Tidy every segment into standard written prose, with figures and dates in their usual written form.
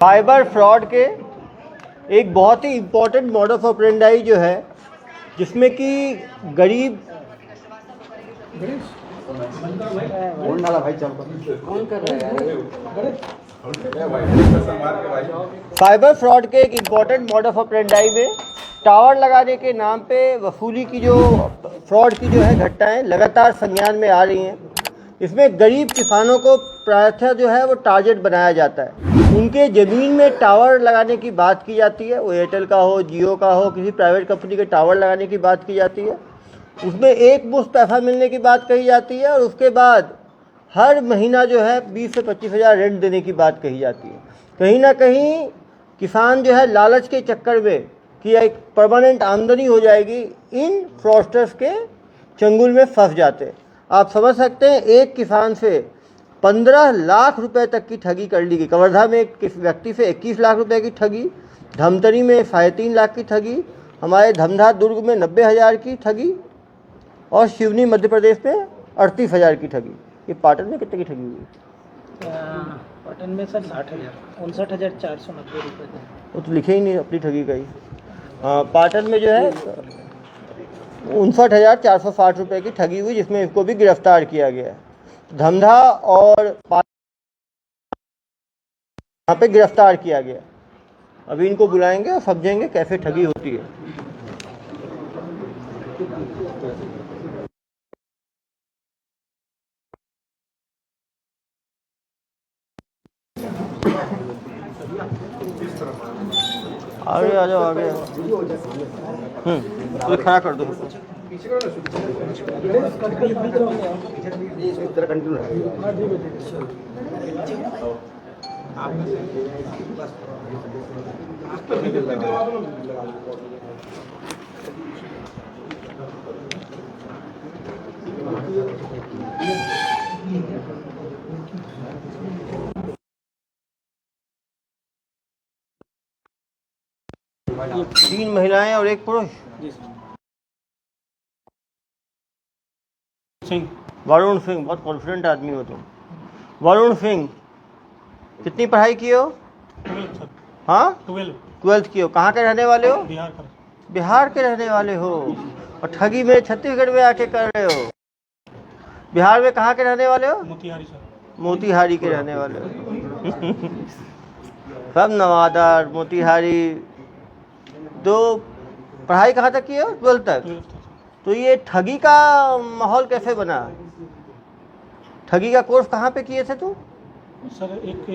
Cyber fraud के एक बहुत ही इम्पोर्टेंट मॉडस ऑपरेंडाई जो है, जिसमें कि गरीब साइबर फ्रॉड के एक इम्पोर्टेंट मॉडस ऑपरेंडाई में टावर लगाने के नाम पे वसूली की जो फ्रॉड की जो है घटनाएं लगातार संज्ञान में आ रही हैं। इसमें गरीब किसानों को प्रायः जो है वो टारगेट बनाया जाता है। उनके ज़मीन में टावर लगाने की बात की जाती है, वो एयरटेल का हो, जियो का हो, किसी प्राइवेट कंपनी के टावर लगाने की बात की जाती है। उसमें एक मुश्त पैसा मिलने की बात कही जाती है और उसके बाद हर महीना जो है 20 से 25 हज़ार रेंट देने की बात कही जाती है। कहीं ना कहीं किसान जो है लालच के चक्कर में कि एक परमानेंट आमदनी हो जाएगी, इन फ्रॉडस्टर्स के चंगुल में फंस जाते हैं। आप समझ सकते हैं, एक किसान से 15 लाख रुपए तक की ठगी कर ली गई। कवर्धा में एक व्यक्ति से 21 लाख रुपए की ठगी, धमतरी में 3.5 लाख की ठगी, हमारे धमधा दुर्ग में 90,000 की ठगी और शिवनी मध्य प्रदेश में 38,000 की ठगी। ये पाटन में कितने की ठगी हुई? पाटन में सर 60,000, 59,490 रुपये थे। वो तो लिखे ही नहीं अपनी ठगी का ही। पाटन में जो है 59,460 रुपये की ठगी हुई, जिसमें इसको भी गिरफ्तार किया गया है। धमधा और यहाँ पे गिरफ्तार किया गया। अभी इनको बुलाएंगे और समझेंगे कैसे ठगी होती है। आगे आ जाओ, आगे तो खड़ा कर दो। ये 3 महिलाएं और 1 पुरुष। वरुण सिंह, बहुत कॉन्फिडेंट आदमी हो तुम। वरुण सिंह, कितनी पढ़ाई की हो? 12th की हो। कहाँ के रहने वाले हो? बिहार के रहने वाले हो और ठगी में छत्तीसगढ़ में आके कर रहे हो। बिहार में कहाँ के रहने वाले हो? मोतिहारी सर। मोतिहारी के रहने वाले हो। सब नवादा, मोतिहारी। तो पढ़ाई कहाँ तक की हो? 12th तक। तो ये ठगी का माहौल कैसे बना? ठगी का कोर्स कहाँ पे किए थे तुम? सर एक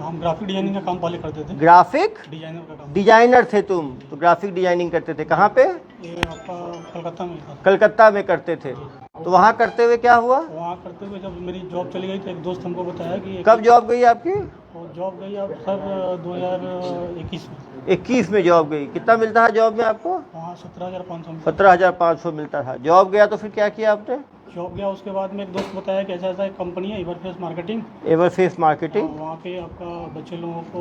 हम ग्राफिक डिजाइनिंग का काम पहले करते थे। ग्राफिक डिजाइनर का काम। डिजाइनर थे तुम, तो ग्राफिक डिजाइनिंग करते थे। कहाँ पे? ये आपका कलकत्ता में था। कलकत्ता में करते थे। तो वहाँ करते हुए क्या हुआ? वहाँ करते हुए जब मेरी जॉब चली गई तो एक दोस्त हमको बताया कि कब जॉब गई आपकी? जॉब गई अब सर 2021 में। 21 में जॉब गई। कितना मिलता है जॉब में आपको? वहाँ 17,500। 17,500 मिलता था। जॉब गया तो फिर क्या किया आपने? जॉब गया, उसके बाद में एक दोस्त बताया कि ऐसा ऐसा एक कंपनी है एवरफेस मार्केटिंग। एवरफेस मार्केटिंग। वहाँ पे आपका बच्चे लोगों को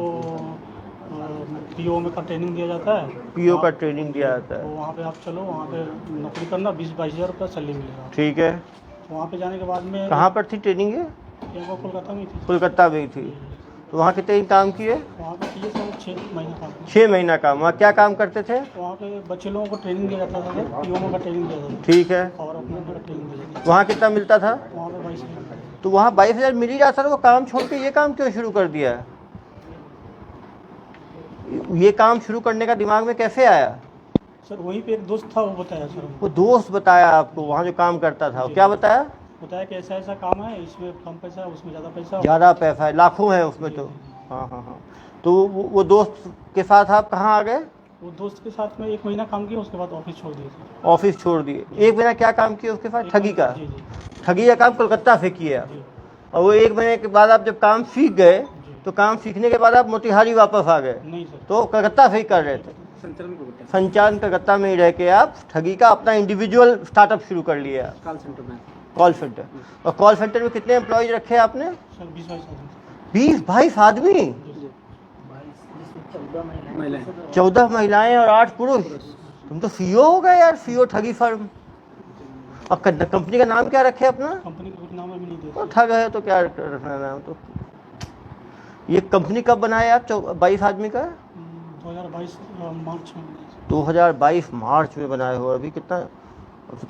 पीओ में का ट्रेनिंग दिया जाता है। पीओ का ट्रेनिंग दिया जाता तो है। वहाँ पे आप चलो, वहाँ पे नौकरी करना, 20-22 हज़ार रुपये सैलरी मिलेगा। ठीक है। तो वहाँ पे जाने के बाद में कहाँ पर थी ट्रेनिंग? ये वो कोलकाता में थी। कोलकाता में थी। तो वहाँ कितने दिन काम किए? वहाँ पे किए सर 6 महीना काम। 6 महीना काम। वहाँ क्या काम करते थे? वहाँ पे बच्चे लोगों को ट्रेनिंग दिया जाता था, पीओ का ट्रेनिंग दिया जाता था। ठीक है। और अपना का ट्रेनिंग दिया जाता था। वहाँ कितना मिलता था? वहाँ पे 22,000। तो वहाँ 22,000 मिल ही रहा था, वो काम छोड़ के ये काम क्यों शुरू कर दिया? ये काम शुरू करने का दिमाग में कैसे आया? सर वहीं पे एक दोस्त था, वो बताया सर। वो दोस्त बताया आपको? वहाँ जो काम करता था वो क्या बताया? बताया कि ऐसा ऐसा काम है, इसमें कम पैसा है, उसमें ज़्यादा पैसा। ज़्यादा पैसा है, लाखों है उसमें तो। हाँ हाँ हाँ। तो वो दोस्त के साथ आप कहाँ आ गए? वो दोस्त के साथ में 1 महीना काम किया, उसके बाद ऑफिस छोड़ दिए सर। ऑफिस छोड़ दिए। 1 महीना क्या काम किया उसके साथ? ठगी का। जी। ठगी का काम कोलकाता से किया। जी। और वो 1 महीने के बाद आप जब काम सीख गए तो काम सीखने के बाद आप मोतिहारी वापस आ गए? नहीं सर। तो कलकत्ता से ही कर रहे थे? संचालन कलकत्ता में ही रह के आप ठगी का अपना इंडिविजुअल स्टार्टअप शुरू कर लिया। कॉल सेंटर में। Call centre. और कॉल सेंटर में कितने एम्प्लॉयज रखे आपने? सर 20-22 आदमी। 20-22 आदमी? 14 महिलाएं और 8 पुरुष। तुम तो सीईओ हो गए यार, सीईओ ठगी फर्म। अब कंपनी का नाम क्या रखे अपना? कंपनी का कुछ नाम अभी नहीं दिया। तो ठग है तो क्या रखना नाम? तो ये कंपनी कब बनाया आप 22 आदमी का? 2022 मार्च में 2022 मार्च में बनाए हो। अभी कितना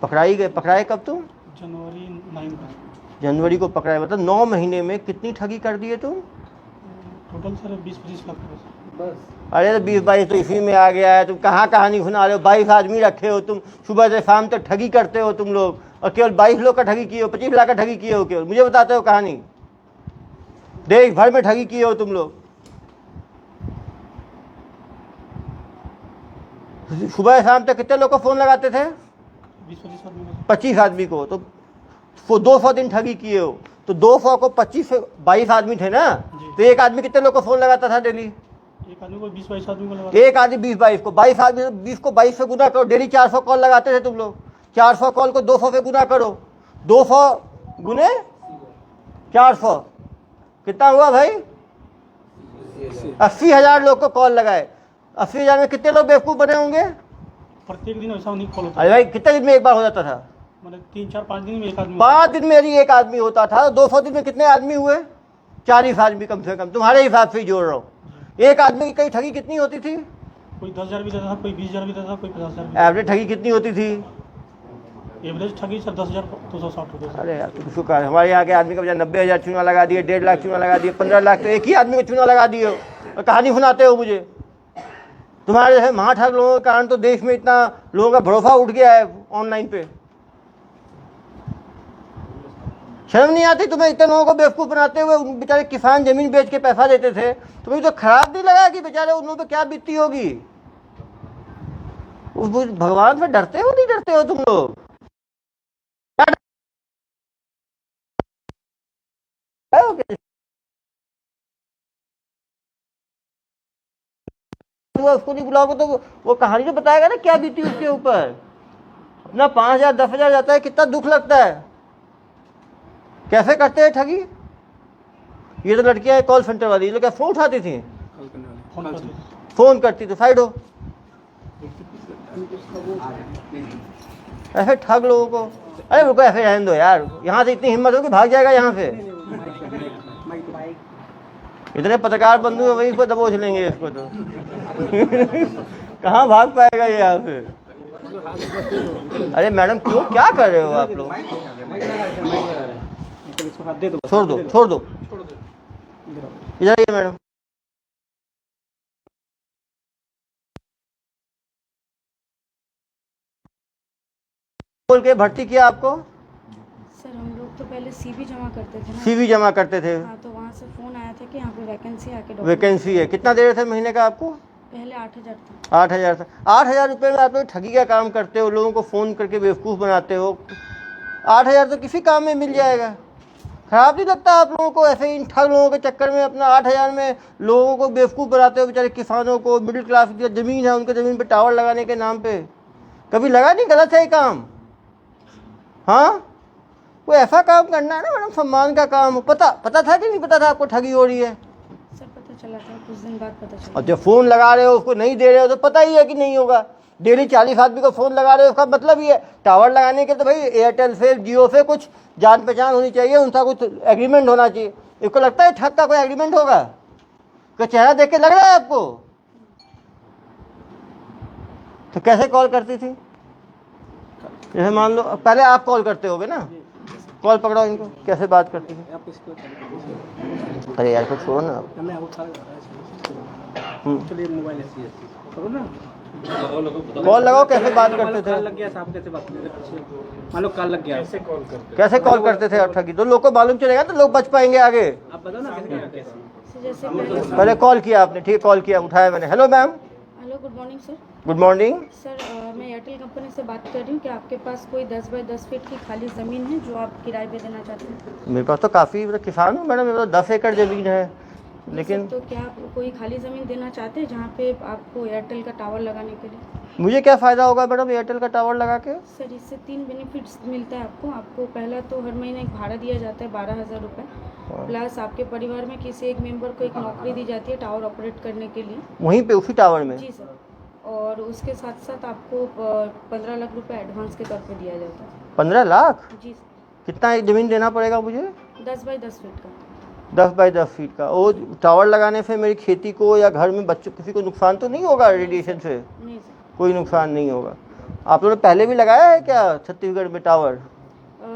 पकड़ाए कब तुम? जनवरी 9 को जनवरी को पकड़ाए, मतलब 9 महीने में कितनी ठगी कर दिए तुम? टोटल सर 20-25 लाख रुपये बस। अरे तो 20-22 तो इसी में आ गया है। तुम कहाँ कहानी सुना रहे हो? 22 आदमी रखे हो तुम, सुबह से शाम तक ठगी करते हो तुम लोग, और केवल 22 लोग का ठगी किए हो, 25 लाख का ठगी किए हो केवल, मुझे बताते हो कहानी। देश भर में ठगी किए हो तुम लोग। सुबह शाम तक कितने लोग को फोन लगाते थे? 20-25 आदमी 25 आदमी को। तो 200 दिन ठगी किए हो, तो 200 को 25 से 22 आदमी थे ना, तो एक आदमी कितने लोग को फोन लगाता था डेली? एक आदमी को 20-22 आदमी को लगा। एक आदमी 20-22 को, 22 आदमी, 20 को 22 से गुना करो, डेली 400 कॉल लगाते थे तुम लोग। 400 कॉल को 200 से गुना करो, 200 गुने 400 कितना हुआ भाई? 80,000 लोग को कॉल लगाए। 80,000 में कितने लोग बेवकूफ़ बने होंगे? प्रत्येक दिन ऐसा नहीं कॉल होता। अरे भाई कितने दिन में एक बार हो जाता था? मतलब 3-4-5 दिन में एक आदमी। 5 दिन में ही एक आदमी होता था। 200 दिन में कितने आदमी हुए? 40 आदमी कम से कम, तुम्हारे हिसाब से ही जोड़ रहा हूँ। एक आदमी की कई ठगी कितनी होती थी? कोई 10,000 भी देता था, कोई 20,000 भी देता था, कोई 50,000 भी। एवरेज ठगी कितनी होती थी? एवरेज ठगी सर 10,260 रुपये। अरे यार तुम शुक्र है, हमारे यहाँ के आदमी का बजाय 90,000 चूना लगा दिए, 1.5 लाख चूना लगा दिए, 15 लाख तो एक ही आदमी को चूना लगा दिए हो, और कहानी सुनाते हो मुझे। तुम्हारे जैसे महाठग लोगों के कारण तो देश में इतना लोगों का भरोसा उठ गया है ऑनलाइन पे। शर्म नहीं आती तुम्हें? इतने लोगों को बेवकूफ़ बनाते हुए। उन बेचारे किसान जमीन बेच के पैसा देते थे, तुम्हें तो खराब नहीं लगा कि बेचारे उन लोगों पे क्या बीतती होगी? उस भगवान से डरते हो नहीं डरते हो तुम लोग? उसको नहीं बुलाओगे तो वो कहानी तो बताएगा ना क्या बीती उसके ऊपर। अपना 5,000 10,000 जाता है, कितना दुख लगता है। कैसे करते हैं ठगी? ये तो लड़कियां कॉल सेंटर वाली, ये लोग क्या फोन उठाती थी? फोन करती तो साइड हो। ऐसे ठग लोगों को, अरे रुको ऐसे रहने दो यार, यहाँ से इतनी हिम्मत हो कि भाग जाएगा यहाँ से। इतने पत्रकार बंधु है, वहीं पर दबोच लेंगे इसको तो। कहाँ भाग पाएगा ये यहाँ से? अरे मैडम क्यों, क्या कर रहे हो आप लोग? छोड़ दो इधर आइए मैडम। बोल के भर्ती किया आपको? सर हम लोग तो पहले सीवी जमा करते थे ना। सीवी जमा करते थे? हाँ, तो वहाँ से फ़ोन आया था कि यहाँ पे वैकेंसी आके वैकेंसी है। कितना दे रहे थे महीने का आपको? पहले 8,000 था। 8,000 था। 8,000 रुपये में आप लोग ठगी का काम करते हो, लोगों को फ़ोन करके बेवकूफ़ बनाते हो। 8,000 तो किसी काम में मिल जाएगा। खराब नहीं लगता आप लोगों को ऐसे इन ठग लोगों के चक्कर में अपना 8,000 में लोगों को बेवकूफ़ बनाते हो? बेचारे किसानों को, मिडिल क्लास की ज़मीन है उनके ज़मीन पे टावर लगाने के नाम पे। कभी लगा नहीं गलत है ये काम? हाँ, कोई ऐसा काम करना है ना मैडम, सम्मान का काम हो। पता था कि नहीं पता था आपको ठगी हो रही है? सर पता चला था, कुछ दिन बाद पता चला। और जब फ़ोन लगा रहे हो उसको नहीं दे रहे हो तो पता ही है कि नहीं होगा। डेली 40 आदमी को फ़ोन लगा रहे हो, उसका मतलब ही है टावर लगाने के तो भाई एयरटेल से, जियो से कुछ जान पहचान होनी चाहिए, उनका कुछ एग्रीमेंट होना चाहिए। इसको लगता है ठग का कोई एग्रीमेंट होगा? क्या चेहरा देख के लग रहा है आपको? तो कैसे कॉल करती थी? जैसे मान लो पहले आप कॉल करते होगे ना, कॉल पकड़ो इनको, कैसे बात करती थी? अरे यार कुछ छोड़ो ना। कॉल लगाओ, कैसे बात करते थे? कैसे कॉल करते थे आप ठगी? तो लोग को मालूम चलेगा तो लोग बच पाएंगे आगे। सर जैसे पहले कॉल किया आपने, ठीक है, कॉल किया, उठाया मैंने। Hello ma'am. Hello, good morning sir. Good morning sir मैं एयरटेल कंपनी से बात कर रही हूँ कि आपके पास कोई 10 बाई 10 फीट की खाली ज़मीन है जो आप किराए पे देना चाहते हैं? मेरे पास तो काफ़ी, मतलब किसान हूँ मैडम, मेरे पास 10 एकड़ ज़मीन है, लेकिन तो क्या आप कोई खाली ज़मीन देना चाहते हैं जहाँ पे आपको एयरटेल का टावर लगाने के लिए? मुझे क्या फ़ायदा होगा मैडम एयरटेल का टावर लगा के? सर इससे 3 बेनिफिट्स मिलता है आपको। पहला तो हर महीने एक भाड़ा दिया जाता है 12,000 रुपये, प्लस आपके परिवार में किसी एक मेंबर को एक नौकरी दी जाती है टावर ऑपरेट करने के लिए, वहीं पे उसी टावर में? जी सर। और उसके साथ साथ आपको 15 लाख रुपए एडवांस के तौर पे दिया जाता है। 15 लाख? जी सर। कितना एक ज़मीन देना पड़ेगा मुझे? 10 बाई 10 फीट का। 10 बाई 10 फीट का। वो टावर लगाने से मेरी खेती को या घर में बच्चों किसी को नुकसान तो नहीं होगा रेडिएशन से? नहीं सर। कोई नुकसान नहीं होगा। आप लोगों ने पहले भी लगाया है क्या छत्तीसगढ़ में टावर?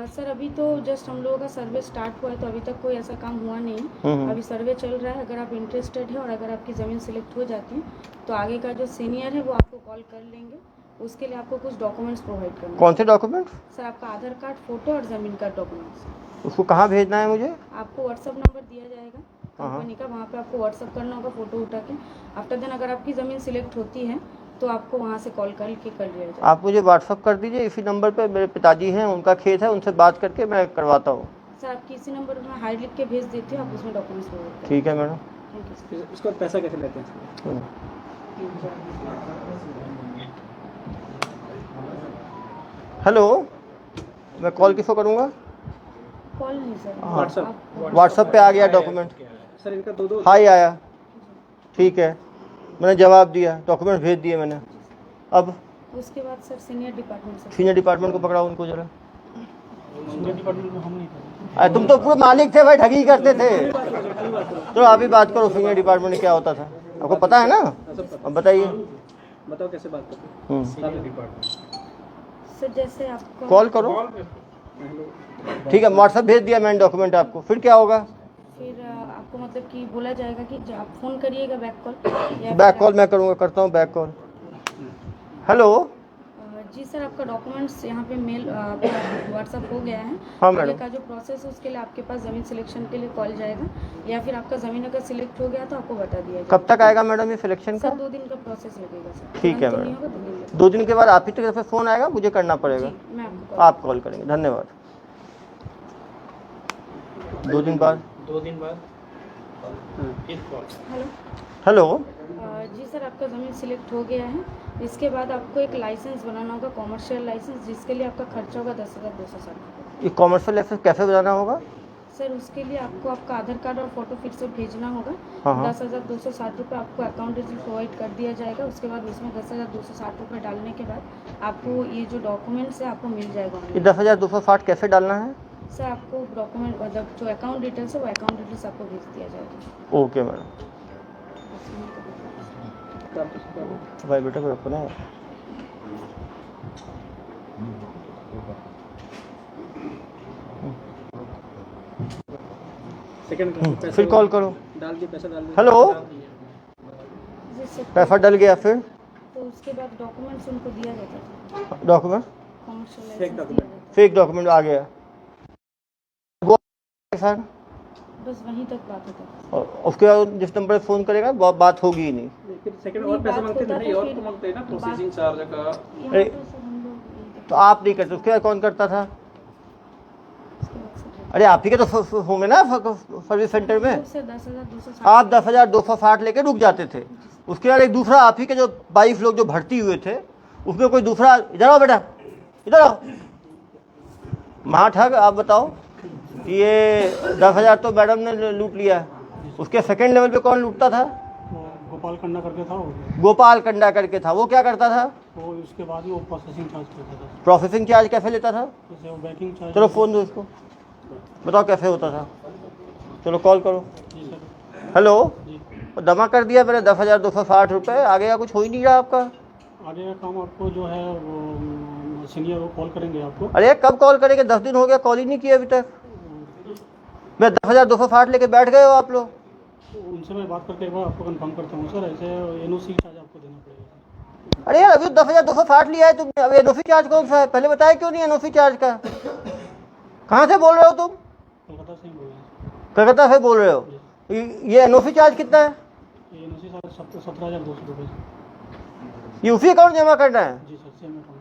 सर अभी तो जस्ट हम लोगों का सर्वे स्टार्ट हुआ है, तो अभी तक कोई ऐसा काम हुआ नहीं है। अभी सर्वे चल रहा है। अगर आप इंटरेस्टेड है और अगर आपकी ज़मीन सिलेक्ट हो जाती है तो आगे का जो सीनियर है वो आपको कॉल कर लेंगे। उसके लिए आपको कुछ डॉक्यूमेंट्स प्रोवाइड करना है। कौन से डॉक्यूमेंट्स? सर आपका आधार कार्ड, फोटो और ज़मीन का डॉक्यूमेंट्स। उसको कहाँ भेजना है मुझे? आपको व्हाट्सअप नंबर दिया जाएगा कंपनी का, वहाँ पे आपको व्हाट्सअप करना होगा फ़ोटो उठा के। आफ्टर देन अगर आपकी ज़मीन सिलेक्ट होती है तो आपको वहाँ से कॉल करके कर लिया जाएगा। आप मुझे व्हाट्सअप कर दीजिए इसी नंबर पे। मेरे पिताजी हैं, उनका खेत है, उनसे बात करके मैं करवाता हूँ। सर आपकी इसी नंबर पर मैं हाई लिख के भेज देती हूँ, आप उसमें डॉक्यूमेंट्स प्रोवाइड करें। ठीक है मैडम। Thank you sir. इसका पैसा कैसे लेते हैं? हेलो, मैं कॉल किसको करूँगा? कॉल नहीं सर, व्हाट्सएप। व्हाट्सएप पे आ गया डॉक्यूमेंट। सर इनका दो हाई आया, ठीक है, मैंने जवाब दिया, डॉक्यूमेंट भेज दिए मैंने। अब उसके बाद सर सीनियर डिपार्टमेंट से। सीनियर डिपार्टमेंट को पकड़ाओ उनको जरा। सीनियर डिपार्टमेंट में हम नहीं करते। अरे तुम तो पूरे मालिक थे भाई, ठगी करते थे। तो आप ही बात करो, सीनियर डिपार्टमेंट में क्या होता था आपको पता है ना? अब बताइए। बताओ कैसे बात करते हैं? सीनियर डिपार्टमेंट सर जैसे आपको कॉल करो, ठीक है, व्हाट्सएप भेज दिया मैंने डॉक्यूमेंट आपको। फिर क्या होगा? फिर आपको मतलब कि बोला जाएगा कि आप फ़ोन करिएगा बैक कॉल या बैक कॉल मैं करूँगा, करता हूँ बैक कॉल। हेलो, जी सर आपका डॉक्यूमेंट्स यहाँ पे मेल व्हाट्सअप हो गया है। हाँ आगे मैडम। का जो प्रोसेस है उसके लिए आपके पास ज़मीन सिलेक्शन के लिए कॉल जाएगा, या फिर आपका ज़मीन अगर सिलेक्ट हो गया तो आपको बता दिया जाएगा। कब तक आएगा मैडम ये सिलेक्शन का? सर 2 दिन का प्रोसेस लगेगा सर। ठीक है तुरंत तो नहीं मैडम। होगा, 2 दिन लगेगा। 2 दिन के बाद आप ही की तरफ से फ़ोन आएगा, मुझे करना पड़ेगा? जी मैं आपको आप कॉल करेंगे, धन्यवाद। 2 दिन बाद। 2 दिन बाद हेलो। हेलो, जी सर आपका ज़मीन सिलेक्ट हो गया है। इसके बाद आपको एक लाइसेंस बनाना होगा, कॉमर्शियल लाइसेंस, जिसके लिए आपका खर्चा होगा 10,260 रुपये। ये कॉमर्शियल लाइसेंस कैसे बनाना होगा? सर उसके लिए आपको आपका आधार कार्ड और फोटो फिर से भेजना होगा। हाँ। 10,260 रुपये आपको अकाउंट डिटेल प्रोवाइड कर दिया जाएगा। उसके बाद उसमें 10,260 रुपये डालने के बाद आपको ये जो डॉक्यूमेंट्स है आपको मिल जाएगा ये ऑनलाइन। 10,260 कैसे डालना है? सर आपको डॉक्यूमेंट मतलब जो अकाउंट डिटेल्स है वो अकाउंट डिटेल्स आपको भेज दिया जाएगा। Okay madam. भाई बेटा को रखो ना। सेकंड फिर कॉल करो। डाल दिए, पैसा डाल दिए। हेलो, जी सर पैसा डल गया। फिर तो उसके बाद डॉक्यूमेंट्स उनको दिया जाता है, डॉक्यूमेंट, कॉमर्शियल Fake लाइसेंस दिया document। जाता फेक डॉक्यूमेंट आ गया सर। है। बस वहीं तक बात होता है। और उसके बाद जिस नंबर पे फ़ोन करेगा बात होगी ही नहीं। फिर सेकंड और पैसा मांगते हैं। नहीं, और तो मांगते हैं ना, प्रोसेसिंग चार्ज का। अरे, यहाँ तो सर हम लोग तो आप नहीं करते, उसके बाद कौन करता था? उसके बाद सर अरे आप ही के तो होंगे ना सर्विस सेंटर में। सर 10,260 आप 10,260 लेके रुक जाते थे। उसके बाद एक दूसरा आप ही के जो 22 लोग जो भर्ती हुए थे उसमें कोई दूसरा, इधर आओ बेटा, इधर आओ, महाठग। आप बताओ, ये 10,000 तो मैडम ने लूट लिया। उसके सेकंड लेवल पे कौन लूटता था? वो गोपाल कंडा करके था वो। गोपाल कंडा करके था। वो क्या करता था? वो उसके बाद ही वो प्रोसेसिंग चार्ज करता था। प्रोसेसिंग चार्ज कैसे लेता था? जैसे वो बैंकिंग चार्ज। चलो फ़ोन दो इसको, बताओ कैसे होता था। चलो कॉल करो। जी सर। हेलो, जी जमा कर दिया मैंने 10,260 रुपये। आगे का कुछ हो ही नहीं रहा आपका। आगे का काम आपको जो है वो सीनियर वो कॉल करेंगे आपको। अरे कब कॉल करेंगे? 10 दिन हो गया, कॉल ही नहीं किया अभी तक। मैं 10,260 लेके बैठ गए हो आप लोग। उनसे मैं बात करके एक बार आपको कंफर्म करता हूँ सर। ऐसे एनओसी चार्ज आपको देना पड़ेगा। अरे यार अभी 10,260 लिया है तुमने, अब एनओसी चार्ज कौन सा है? पहले बताया क्यों नहीं एनओसी चार्ज का? कहाँ से बोल रहे हो तुम? कोलकाता से ही बोल रहे हैं। कलकत्ता से बोल रहे हो? ये एनओसी चार्ज कितना है? ये एनओसी चार्ज 17,200 रुपये। ये उसी अकाउंट जमा करना है? जी सर, सेम अकाउंट।